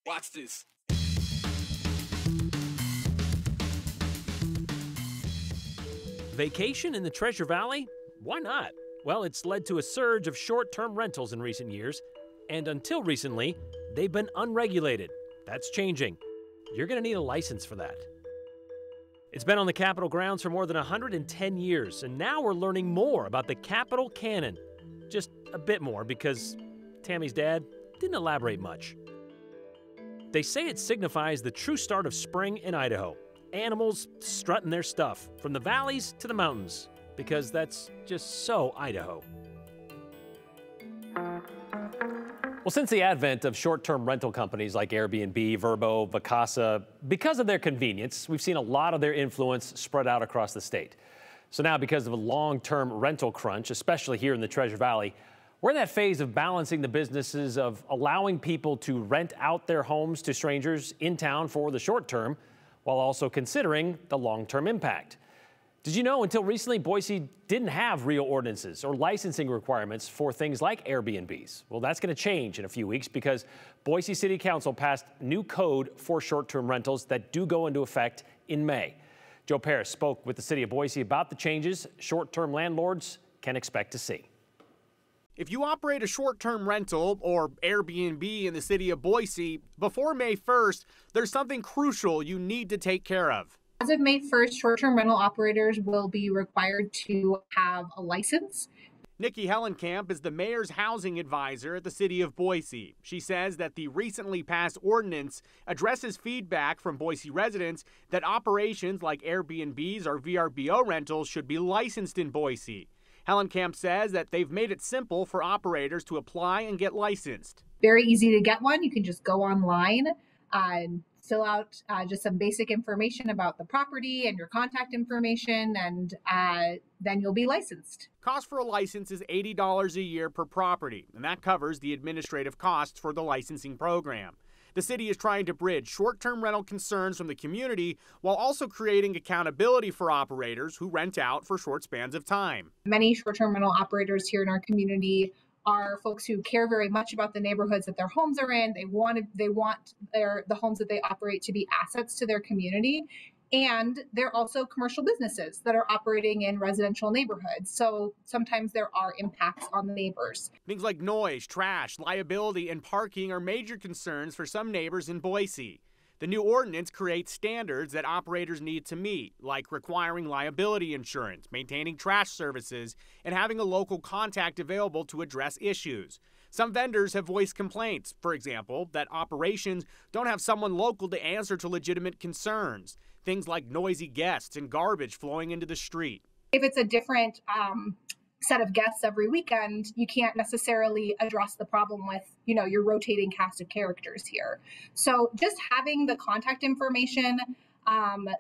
Watch this. Vacation in the Treasure Valley? Why not? Well, it's led to a surge of short-term rentals in recent years, and until recently, they've been unregulated. That's changing. You're going to need a license for that. It's been on the Capitol grounds for more than 110 years, and now we're learning more about the Capitol Canon. Just a bit more, because Tammy's dad didn't elaborate much. They say it signifies the true start of spring in Idaho. Animals strutting their stuff, from the valleys to the mountains, because that's just so Idaho. Well, since the advent of short-term rental companies like Airbnb, Vrbo, Vacasa, because of their convenience, we've seen a lot of their influence spread out across the state. So now, because of a long-term rental crunch, especially here in the Treasure Valley, we're in that phase of balancing the businesses of allowing people to rent out their homes to strangers in town for the short term, while also considering the long-term impact. Did you know until recently, Boise didn't have real ordinances or licensing requirements for things like Airbnbs? Well, that's going to change in a few weeks because Boise City Council passed new code for short-term rentals that do go into effect in May. Joe Paris spoke with the city of Boise about the changes short-term landlords can expect to see. If you operate a short-term rental or Airbnb in the city of Boise, before May 1st, there's something crucial you need to take care of. As of May 1st, short-term rental operators will be required to have a license. Nikki Hellenkamp is the mayor's housing advisor at the city of Boise. She says that the recently passed ordinance addresses feedback from Boise residents that operations like Airbnbs or VRBO rentals should be licensed in Boise. Hellenkamp says that they've made it simple for operators to apply and get licensed. Very easy to get one. You can just go online and fill out just some basic information about the property and your contact information, and then you'll be licensed. Cost for a license is $80 a year per property, and that covers the administrative costs for the licensing program. The city is trying to bridge short-term rental concerns from the community while also creating accountability for operators who rent out for short spans of time. Many short-term rental operators here in our community are folks who care very much about the neighborhoods that their homes are in. They want the homes that they operate to be assets to their community. And they're also commercial businesses that are operating in residential neighborhoods. So sometimes there are impacts on the neighbors. Things like noise, trash, liability, and parking are major concerns for some neighbors in Boise. The new ordinance creates standards that operators need to meet, like requiring liability insurance, maintaining trash services, and having a local contact available to address issues. Some vendors have voiced complaints, for example, that operations don't have someone local to answer to legitimate concerns, things like noisy guests and garbage flowing into the street. If it's a different set of guests every weekend, you can't necessarily address the problem with, your rotating cast of characters here. So just having the contact information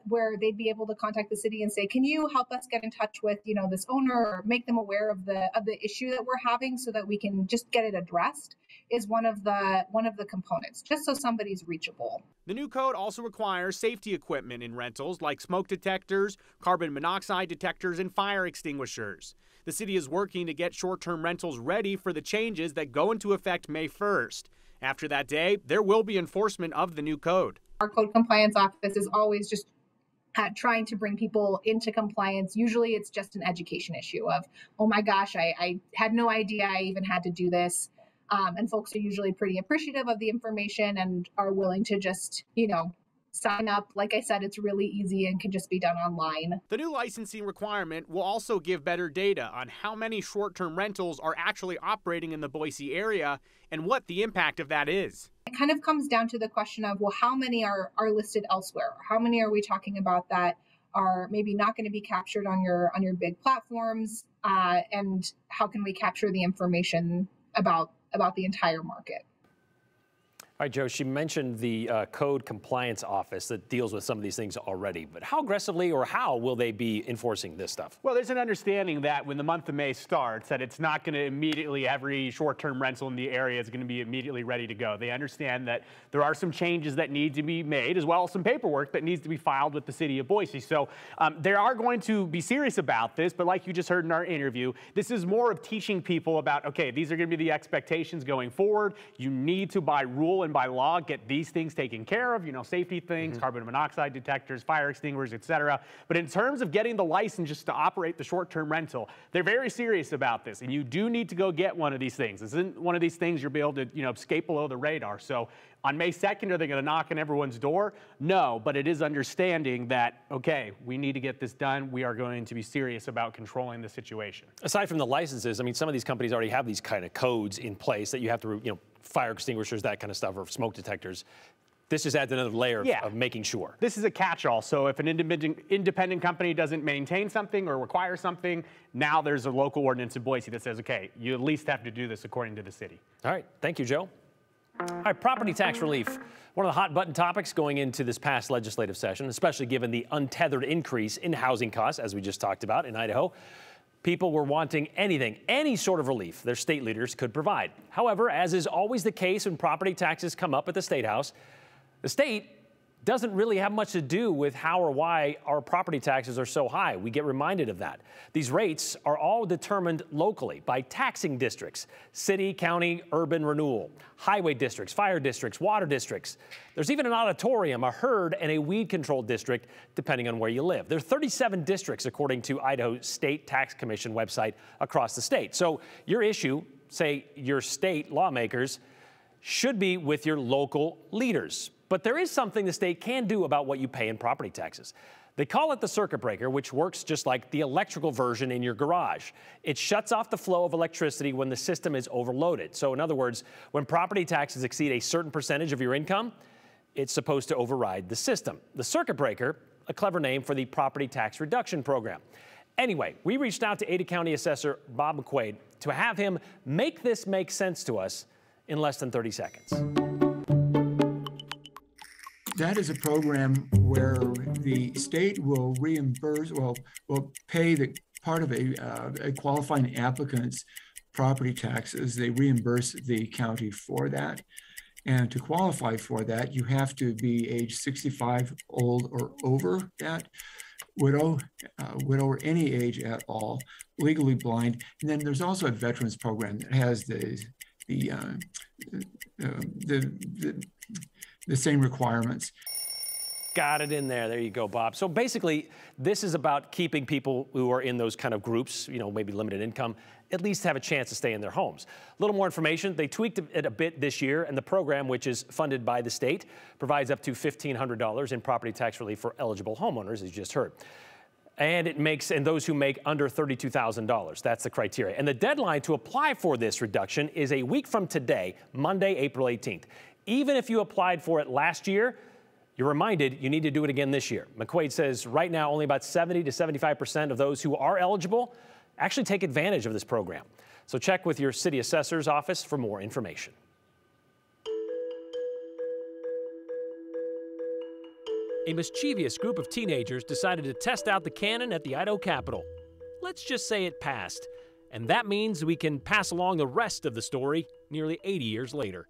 where they'd be able to contact the city and say, can you help us get in touch with, this owner, or make them aware of the issue that we're having so that we can just get it addressed, is one of the components, just so somebody's reachable. The new code also requires safety equipment in rentals like smoke detectors, carbon monoxide detectors, and fire extinguishers. The city is working to get short-term rentals ready for the changes that go into effect May 1st. After that day, there will be enforcement of the new code. Our code compliance office is always just trying to bring people into compliance. Usually it's just an education issue of, oh my gosh, I had no idea I even had to do this. And folks are usually pretty appreciative of the information and are willing to just, sign up. Like I said, it's really easy and can just be done online. The new licensing requirement will also give better data on how many short-term rentals are actually operating in the Boise area and what the impact of that is. It kind of comes down to the question of, well, how many are listed elsewhere? How many are we talking about that are maybe not going to be captured on your big platforms? And how can we capture the information about the entire market? All right, Joe, she mentioned the code compliance office that deals with some of these things already, but how aggressively or how will they be enforcing this stuff? Well, there's an understanding that when the month of May starts, that it's not going to immediately, every short-term rental in the area is going to be immediately ready to go. They understand that there are some changes that need to be made, as well as some paperwork that needs to be filed with the city of Boise. So they are going to be serious about this, but like you just heard in our interview, this is more of teaching people about, okay, these are going to be the expectations going forward. You need to, by rule and by law, get these things taken care of, you know, safety things, carbon monoxide detectors, fire extinguishers, etc. But in terms of getting the license just to operate the short-term rental, they're very serious about this, and you do need to go get one of these things. This isn't one of these things you'll be able to, you know, escape below the radar. So on May 2nd, are they going to knock on everyone's door? No, but it is understanding that, okay, we need to get this done. We are going to be serious about controlling the situation. Aside from the licenses, I mean, some of these companies already have these kind of codes in place that you have to, you know, fire extinguishers, that kind of stuff, or smoke detectors. This just adds another layer of making sure. This is a catch-all. So if an independent company doesn't maintain something or require something, now there's a local ordinance in Boise that says, okay, you at least have to do this according to the city. All right. Thank you, Joe. All right, property tax relief. One of the hot button topics going into this past legislative session, especially given the untethered increase in housing costs, as we just talked about in Idaho. People were wanting anything, any sort of relief their state leaders could provide. However, as is always the case when property taxes come up at the State House, the state doesn't really have much to do with how or why our property taxes are so high. We get reminded of that. These rates are all determined locally by taxing districts: city, county, urban renewal, highway districts, fire districts, water districts. There's even an auditorium, a herd, and a weed control district, depending on where you live. There are 37 districts, according to Idaho State Tax Commission website, across the state. So your issue, say your state lawmakers, should be with your local leaders. But there is something the state can do about what you pay in property taxes. They call it the circuit breaker, which works just like the electrical version in your garage. It shuts off the flow of electricity when the system is overloaded. So in other words, when property taxes exceed a certain percentage of your income, it's supposed to override the system. The circuit breaker, a clever name for the property tax reduction program. Anyway, we reached out to Ada County Assessor Bob McQuaid to have him make this make sense to us in less than 30 seconds. That is a program where the state will reimburse, will pay the part of a qualifying applicant's property taxes. They reimburse the county for that. And to qualify for that, you have to be age 65 old or over that, widow or any age at all, legally blind. And then there's also a veterans program that has the same requirements. Got it in there. There you go, Bob. So basically, this is about keeping people who are in those kind of groups, you know, maybe limited income, at least have a chance to stay in their homes. A little more information. They tweaked it a bit this year, and the program, which is funded by the state, provides up to $1,500 in property tax relief for eligible homeowners, as you just heard. And those who make under $32,000. That's the criteria. And the deadline to apply for this reduction is a week from today, Monday, April 18th. Even if you applied for it last year, you're reminded you need to do it again this year. McQuaid says right now only about 70 to 75% of those who are eligible actually take advantage of this program. So check with your city assessor's office for more information. A mischievous group of teenagers decided to test out the cannon at the Idaho Capitol. Let's just say it passed. And that means we can pass along the rest of the story nearly 80 years later.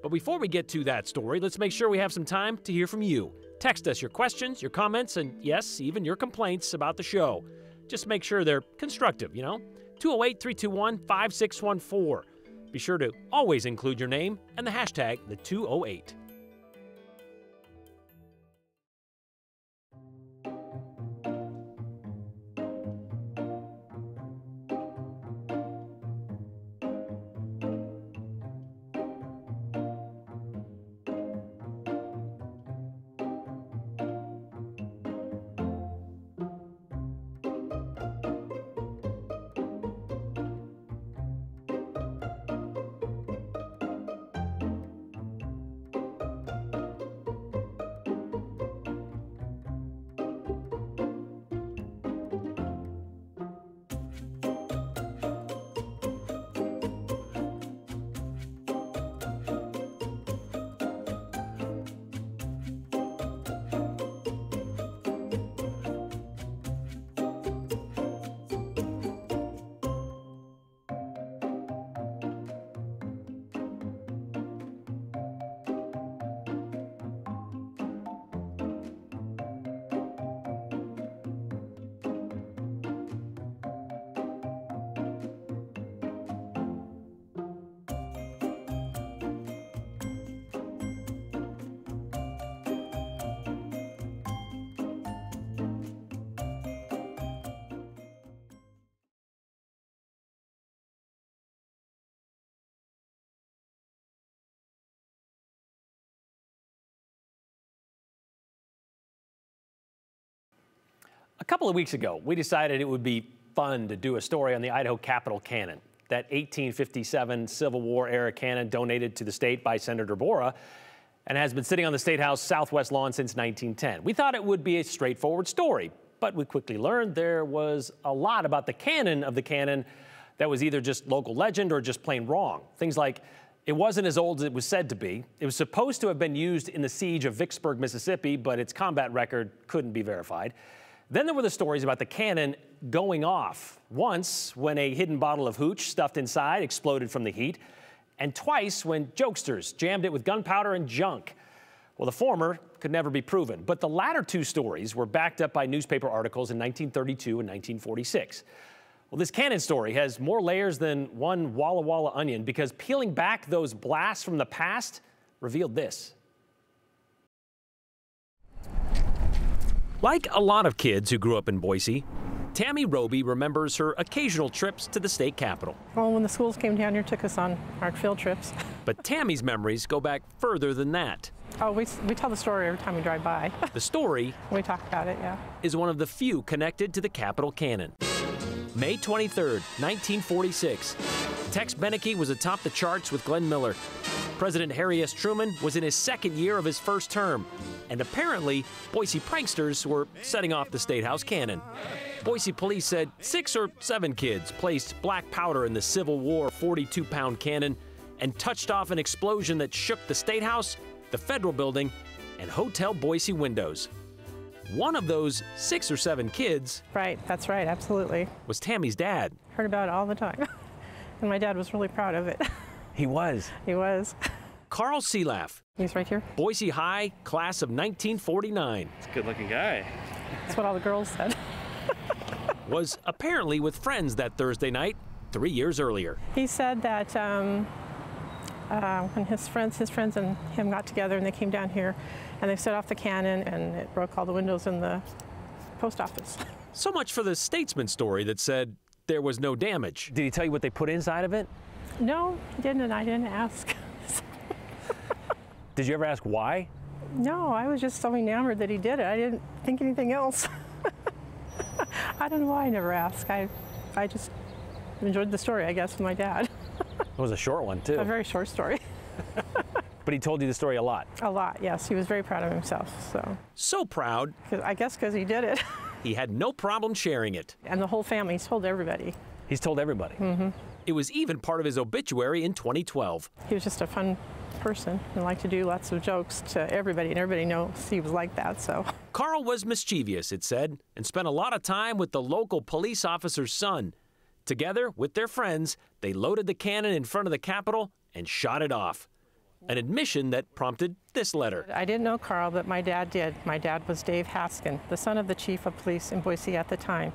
But before we get to that story, let's make sure we have some time to hear from you. Text us your questions, your comments, and yes, even your complaints about the show. Just make sure they're constructive, you know? 208-321-5614. Be sure to always include your name and the hashtag #the208. A couple of weeks ago, we decided it would be fun to do a story on the Idaho Capitol cannon, that 1857 Civil War era cannon donated to the state by Senator Borah and has been sitting on the State House Southwest lawn since 1910. We thought it would be a straightforward story, but we quickly learned there was a lot about the canon of the cannon that was either just local legend or just plain wrong. Things like it wasn't as old as it was said to be. It was supposed to have been used in the siege of Vicksburg, Mississippi, but its combat record couldn't be verified. Then there were the stories about the cannon going off, once when a hidden bottle of hooch stuffed inside exploded from the heat, and twice when jokesters jammed it with gunpowder and junk. Well, the former could never be proven, but the latter two stories were backed up by newspaper articles in 1932 and 1946. Well, this cannon story has more layers than one Walla Walla onion, because peeling back those blasts from the past revealed this. Like a lot of kids who grew up in Boise, Tammy Roby remembers her occasional trips to the state capitol. Well, when the schools came down here, took us on our field trips. But Tammy's memories go back further than that. Oh, we tell the story every time we drive by. The story We talk about it, yeah. is one of the few connected to the Capitol cannon. May 23rd, 1946. Tex Beneke was atop the charts with Glenn Miller. President Harry S. Truman was in his second year of his first term. And apparently, Boise pranksters were setting off the State House cannon. Boise police said 6 or 7 kids placed black powder in the Civil War 42-pound cannon and touched off an explosion that shook the State House, the Federal Building, and Hotel Boise windows. One of those 6 or 7 kids, Right, that's right, absolutely. was Tammy's dad. Heard about it all the time. And my dad was really proud of it. He was. He was. Carl Seelaff, He's right here. Boise High, class of 1949, He's a good-looking guy. That's what all the girls said. was apparently with friends that Thursday night 3 years earlier. He said that when his friends and him got together and they came down here and they set off the cannon and it broke all the windows in the post office. So much for the Statesman story that said there was no damage. Did he tell you what they put inside of it? No, he didn't, and I didn't ask. Did you ever ask why? No, I was just so enamored that he did it. I didn't think anything else. I don't know why I never asked. I just enjoyed the story, I guess, with my dad. It was a short one, too. A very short story. But he told you the story a lot. A lot, yes. He was very proud of himself. So proud, I guess because he did it. he had no problem sharing it. And the whole family, he's told everybody. He's told everybody. Mm-hmm. It was even part of his obituary in 2012. He was just a fun person and liked to do lots of jokes to everybody, and everybody knows he was like that, so. Carl was mischievous, it said, and spent a lot of time with the local police officer's son. Together, with their friends, they loaded the cannon in front of the Capitol and shot it off. An admission that prompted this letter. I didn't know Carl, but my dad did. My dad was Dave Haskin, the son of the chief of police in Boise at the time.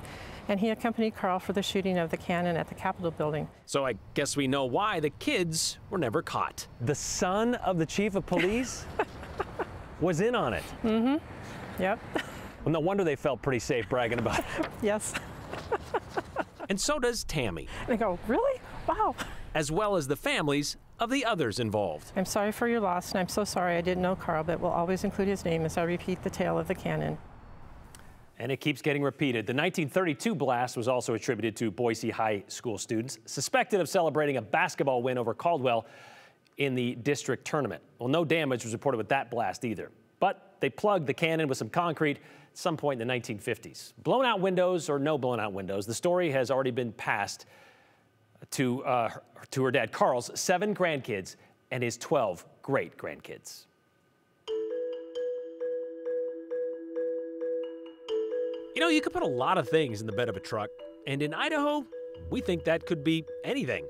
And he accompanied Carl for the shooting of the cannon at the Capitol building. So I guess we know why the kids were never caught. The son of the chief of police was in on it. Mm-hmm. Yep. Well, no wonder they felt pretty safe bragging about it. Yes. And so does Tammy. They go, really? Wow. As well as the families of the others involved. I'm sorry for your loss, and I'm so sorry I didn't know Carl, but we'll always include his name as I repeat the tale of the cannon. And it keeps getting repeated. The 1932 blast was also attributed to Boise High School students, suspected of celebrating a basketball win over Caldwell in the district tournament. Well, no damage was reported with that blast either. But they plugged the cannon with some concrete at some point in the 1950s. Blown out windows or no blown out windows, the story has already been passed to her dad Carl's 7 grandkids and his 12 great-grandkids. You know, you could put a lot of things in the bed of a truck, and in Idaho, we think that could be anything,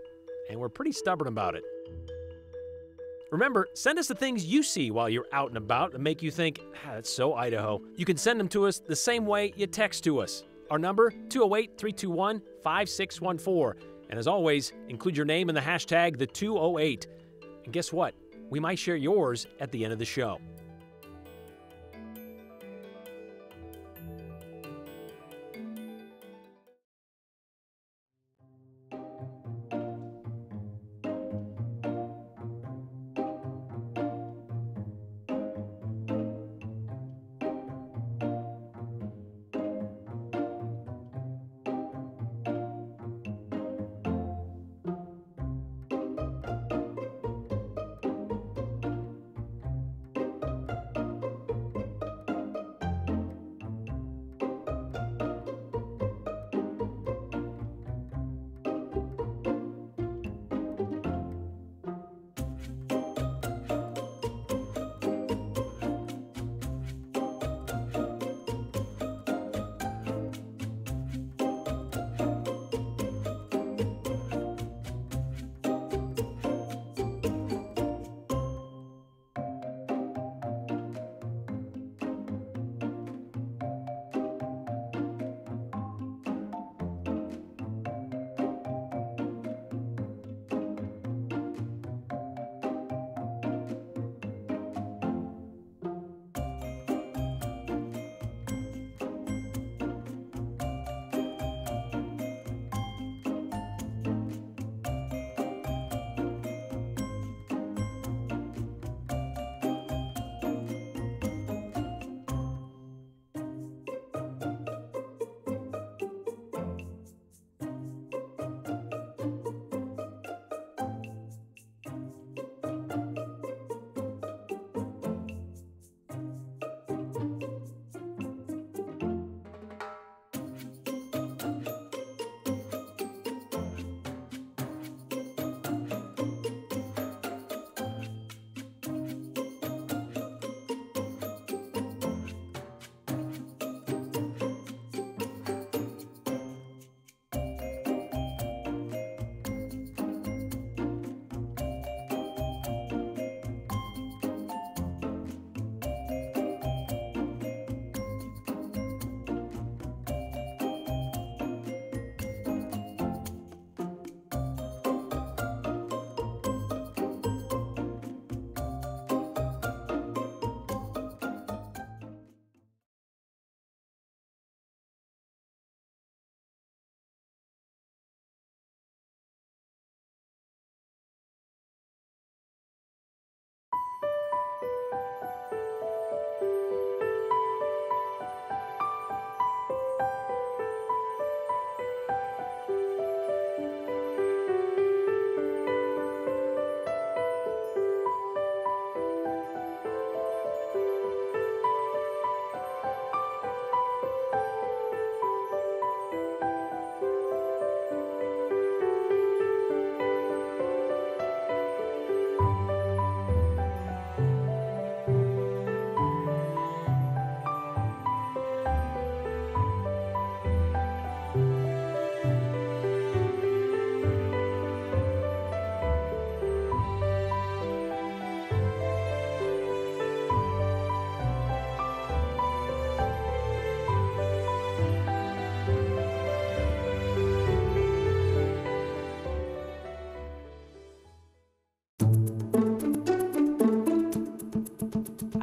and we're pretty stubborn about it. Remember, send us the things you see while you're out and about and make you think, that's so Idaho. You can send them to us the same way you text to us. Our number, 208-321-5614. And as always, include your name in the hashtag the 208. And guess what? We might share yours at the end of the show.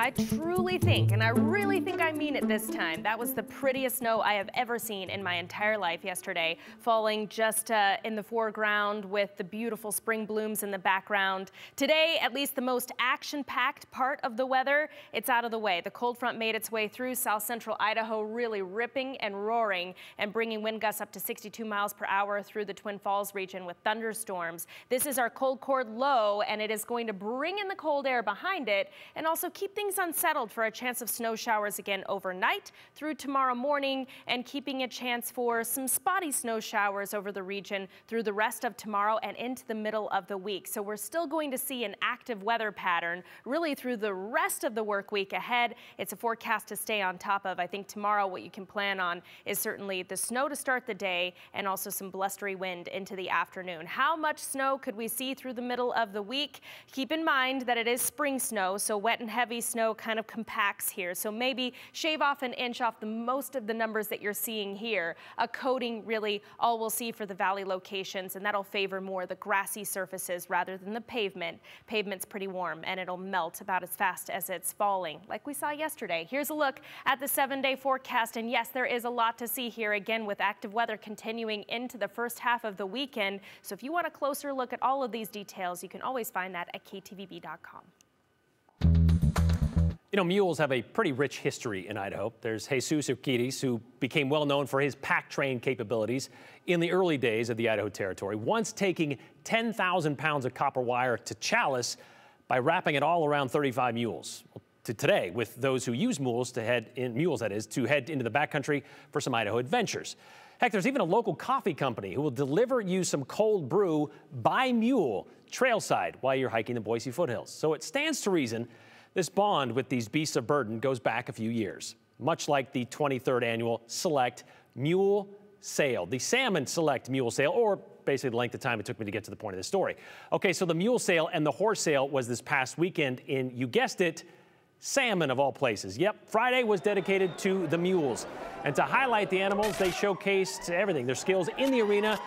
I truly think, and I really think I mean it this time, that was the prettiest snow I have ever seen in my entire life yesterday, falling just in the foreground with the beautiful spring blooms in the background. Today, at least the most action-packed part of the weather, it's out of the way. The cold front made its way through south central Idaho, really ripping and roaring and bringing wind gusts up to 62 miles per hour through the Twin Falls region with thunderstorms. This is our cold core low, and it is going to bring in the cold air behind it and also keep things unsettled for a chance of snow showers again overnight through tomorrow morning, and keeping a chance for some spotty snow showers over the region through the rest of tomorrow and into the middle of the week. So we're still going to see an active weather pattern really through the rest of the work week ahead. It's a forecast to stay on top of. I think tomorrow what you can plan on is certainly the snow to start the day and also some blustery wind into the afternoon. How much snow could we see through the middle of the week? Keep in mind that it is spring snow, so wet and heavy snow kind of compacts here. So maybe shave off an inch off the most of the numbers that you're seeing here. A coating really all we'll see for the valley locations, and that'll favor more the grassy surfaces rather than the pavement. Pavement's pretty warm and it'll melt about as fast as it's falling, like we saw yesterday. Here's a look at the 7-day forecast, and yes, there is a lot to see here again with active weather continuing into the first half of the weekend. So if you want a closer look at all of these details, you can always find that at ktvb.com. You know, mules have a pretty rich history in Idaho. There's Jesus Urquidez, who became well known for his pack train capabilities in the early days of the Idaho Territory, once taking 10,000 pounds of copper wire to Chalice by wrapping it all around 35 mules. To today, with those who use mules to head into the backcountry for some Idaho adventures. Heck, there's even a local coffee company who will deliver you some cold brew by mule trailside while you're hiking the Boise foothills. So it stands to reason this bond with these beasts of burden goes back a few years, much like the 23rd annual Select Mule Sale, the Salmon Select Mule Sale, or basically the length of time it took me to get to the point of the story. Okay, so the Mule Sale and the Horse Sale was this past weekend in, you guessed it, salmon of all places. Yep, Friday was dedicated to the mules. And to highlight the animals, they showcased everything, their skills in the arena,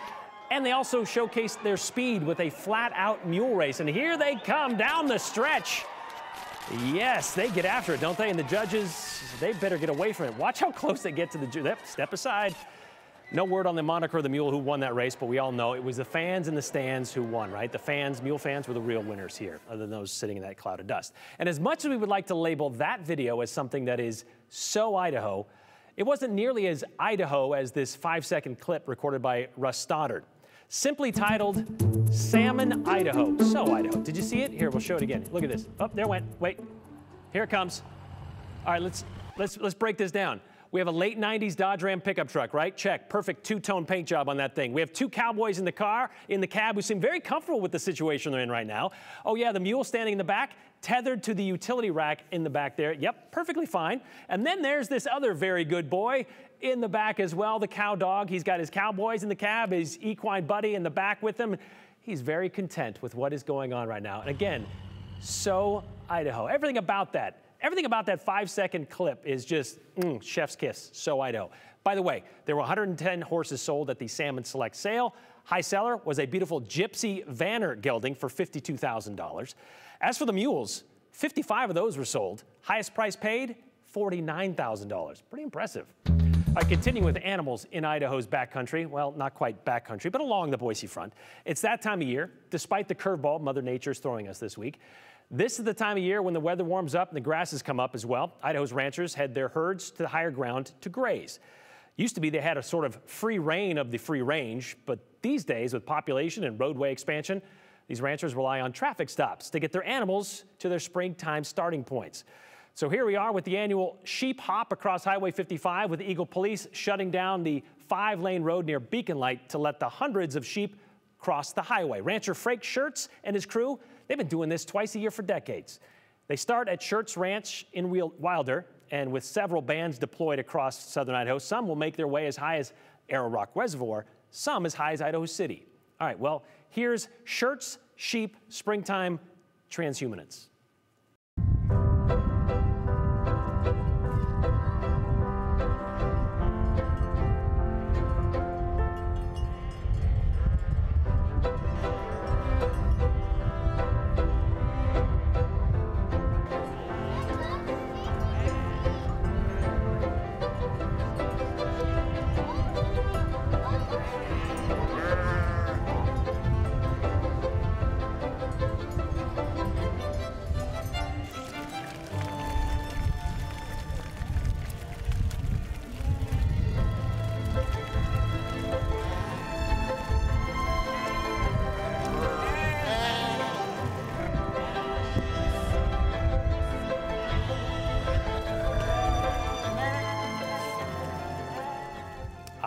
and they also showcased their speed with a flat-out mule race. And here they come down the stretch. Yes, they get after it, don't they? And the judges, they better get away from it. Watch how close they get to the step aside. No word on the moniker of the mule who won that race, but we all know it was the fans in the stands who won, right? The fans, mule fans, were the real winners here, other than those sitting in that cloud of dust. And as much as we would like to label that video as something that is so Idaho, it wasn't nearly as Idaho as this 5-second clip recorded by Russ Stoddard, simply titled Salmon Idaho. So Idaho. Did you see it? Here, we'll show it again. Look at this. Oh, there it went. Wait. Here it comes. All right, let's break this down. We have a late 90s Dodge Ram pickup truck, right? Check. Perfect two-tone paint job on that thing. We have two cowboys in the cab, who seem very comfortable with the situation they're in right now. Oh yeah, the mule standing in the back, tethered to the utility rack in the back there. Yep, perfectly fine. And then there's this other very good boy in the back as well, the cow dog. He's got his cowboys in the cab, his equine buddy in the back with him. He's very content with what is going on right now. And again, so Idaho. Everything about that 5-second clip is just chef's kiss, so Idaho. By the way, there were 110 horses sold at the Salmon Select Sale. High seller was a beautiful Gypsy Vanner gelding for $52,000. As for the mules, 55 of those were sold. Highest price paid, $49,000. Pretty impressive. All right, continuing with animals in Idaho's backcountry. Well, not quite backcountry, but along the Boise front. It's that time of year, despite the curveball Mother Nature's throwing us this week. This is the time of year when the weather warms up and the grasses come up as well. Idaho's ranchers head their herds to the higher ground to graze. Used to be they had a sort of free reign of the free range, but these days with population and roadway expansion, these ranchers rely on traffic stops to get their animals to their springtime starting points. So here we are with the annual sheep hop across Highway 55 with Eagle Police shutting down the 5-lane road near Beacon Light to let the hundreds of sheep cross the highway. Rancher Frank Schertz and his crew, they've been doing this twice a year for decades. They start at Schertz Ranch in Wilder, and with several bands deployed across southern Idaho, some will make their way as high as Arrow Rock Reservoir, some as high as Idaho City. All right, well, here's Schertz Sheep Springtime Transhumance.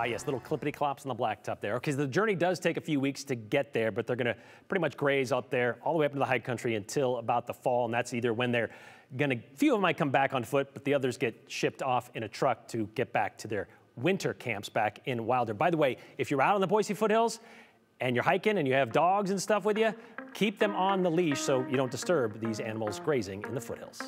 Yes, little clippity-clops on the blacktop there. Okay, so the journey does take a few weeks to get there, but they're going to pretty much graze out there all the way up into the high country until about the fall, and that's either when they're going to, few of them might come back on foot, but the others get shipped off in a truck to get back to their winter camps back in Wilder. By the way, if you're out on the Boise foothills and you're hiking and you have dogs and stuff with you, keep them on the leash so you don't disturb these animals grazing in the foothills.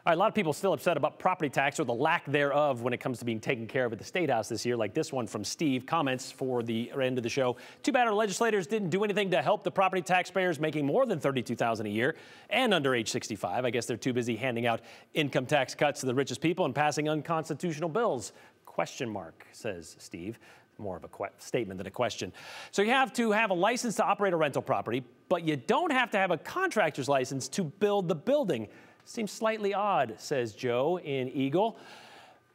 All right, a lot of people still upset about property tax or the lack thereof when it comes to being taken care of at the State House this year, like this one from Steve. Comments for the end of the show. Too bad our legislators didn't do anything to help the property taxpayers making more than $32,000 a year and under age 65. I guess they're too busy handing out income tax cuts to the richest people and passing unconstitutional bills. Question mark, says Steve. More of a statement than a question. So you have to have a license to operate a rental property, but you don't have to have a contractor's license to build the building. Seems slightly odd, says Joe in Eagle.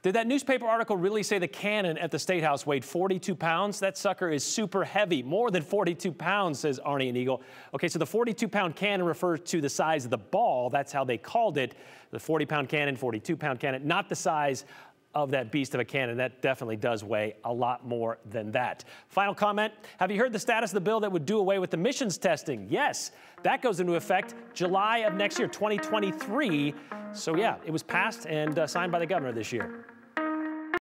Did that newspaper article really say the cannon at the State House weighed 42 pounds? That sucker is super heavy, more than 42 pounds, says Arnie in Eagle. Okay, so the 42-pound cannon refers to the size of the ball. That's how they called it. The 40-pound cannon, 42-pound cannon, not the size of that beast of a cannon. That definitely does weigh a lot more than that. Final comment, have you heard the status of the bill that would do away with emissions testing? Yes, that goes into effect July of next year, 2023. So yeah, it was passed and signed by the governor this year.